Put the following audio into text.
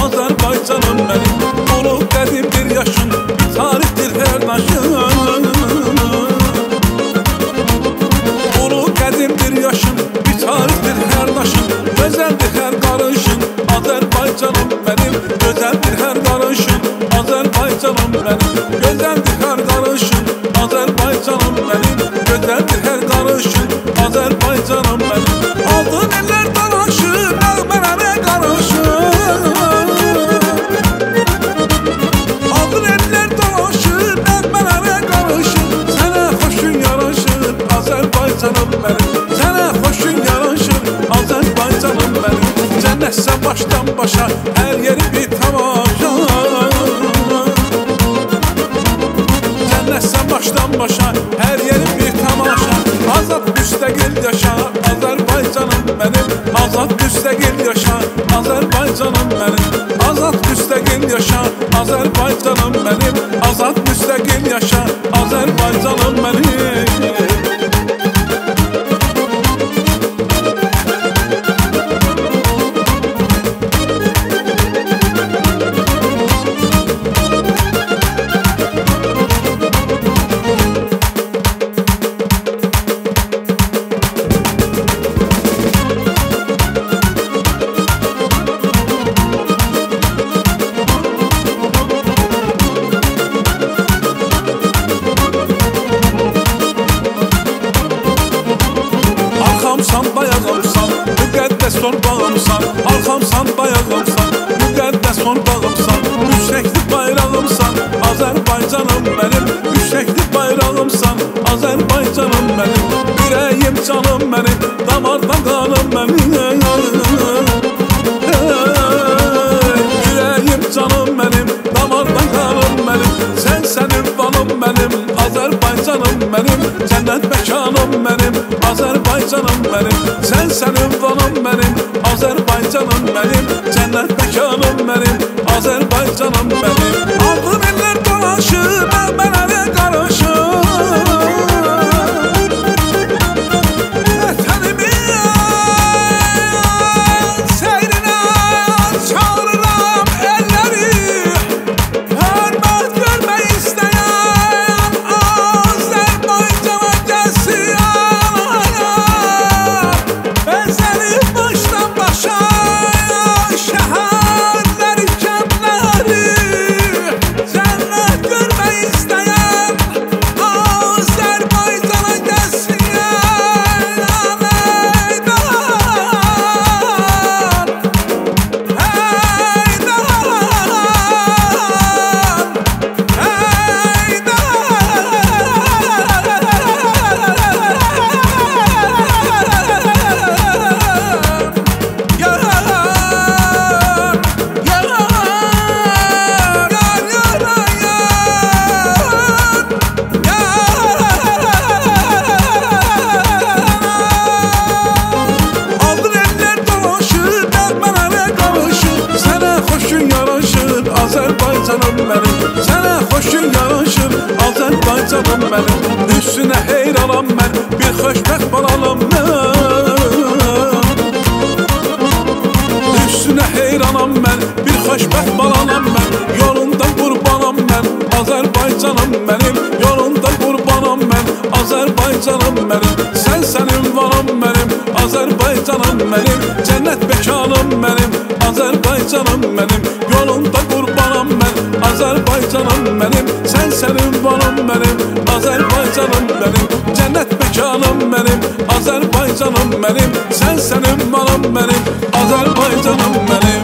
Azərbaycanım mənim. Ulu qədim bir yaşın, bir tarixdir hər daşın. Ulu qədim bir yaşın, bir tarixdir hər daşın. Gözəldir hər qarışın, Azərbaycanım mənim. Gözəldir hər qarışın, Azərbaycanım mənim. Gözəldir hər qarışın, Azərbaycanım mənim. Gözəldir hər qarışın, Azərbaycanım mənim. Aldın eller dalaşır, nəğmələrə qarışır. Aldın eller dalaşır, nəğmələrə qarışır. Sənə xoşun yaraşır, Azərbaycanım mənim. Sənə xoşun yaraşır, Azərbaycanım mənim. Cənnətsə başdan başa, hər yeri bir tamaşa. Cənnətsə başdan başa, hər yeri bir tamaşa. Azad müstəqil yaşa, Azərbaycanım mənim. Azad müstəqil yaşa, Azərbaycanım mənim. Azad müstəqil yaşa, Azərbaycanım mənim. Azad müstəqil yaşa, Azərbaycanım mənim. Arxamsan, dayağımsan, müqəddəs torpağımsan. Arxamsan, dayağımsan, müqəddəs torpağımsan. Yüksəkli bayrağımsan, Azərbaycanım mənim. Yüksəkli bayrağımsan, Azərbaycanım mənim. Ürəyim, canım mənim, damardan qanım mənim. Ürəyim, canım mənim, damardan qanım mənim. Sən ünvanım mənim, Azərbaycanım mənim. Cənnət məkanım mənim, Azərbaycanım mənim. Sən ünvanım mənim, Azərbaycanım mənim. Cənnət məkanım mənim, Azərbaycanım mənim. Aldın eller dolaşır, nəğmələrə qarışır. Vətənimin seyrinə çağırıram elləri. Hörmət görmək istəyən Azərbaycana gəlsin. Bəzənib başdan başa şəhərləri, kəndləri. Cənnət görmək istəyən Azərbaycana gəlsin. Azərbaycanım mənim. Sənə xoşun yaraşır, Azərbaycanım mənim. Üstünə heyranam mən, bir xoşbəxt balanam mən. Üstünə heyranam mən, bir xoşbəxt balanam mən. Yolunda qurbanam mən, Azərbaycanım mənim. Yolunda qurbanam mən, Azərbaycanım mənim. Sən ünvanım mənim, Azərbaycanım mənim. Cənnət məkanım mənim, Azərbaycanım mənim. Yolunda qurbanam mən, Azərbaycanım mənim. Sən ünvanım mənim, Azərbaycanım mənim. Cənnət məkanım mənim, Azərbaycanım mənim. Sən ünvanım mənim, Azərbaycanım mənim.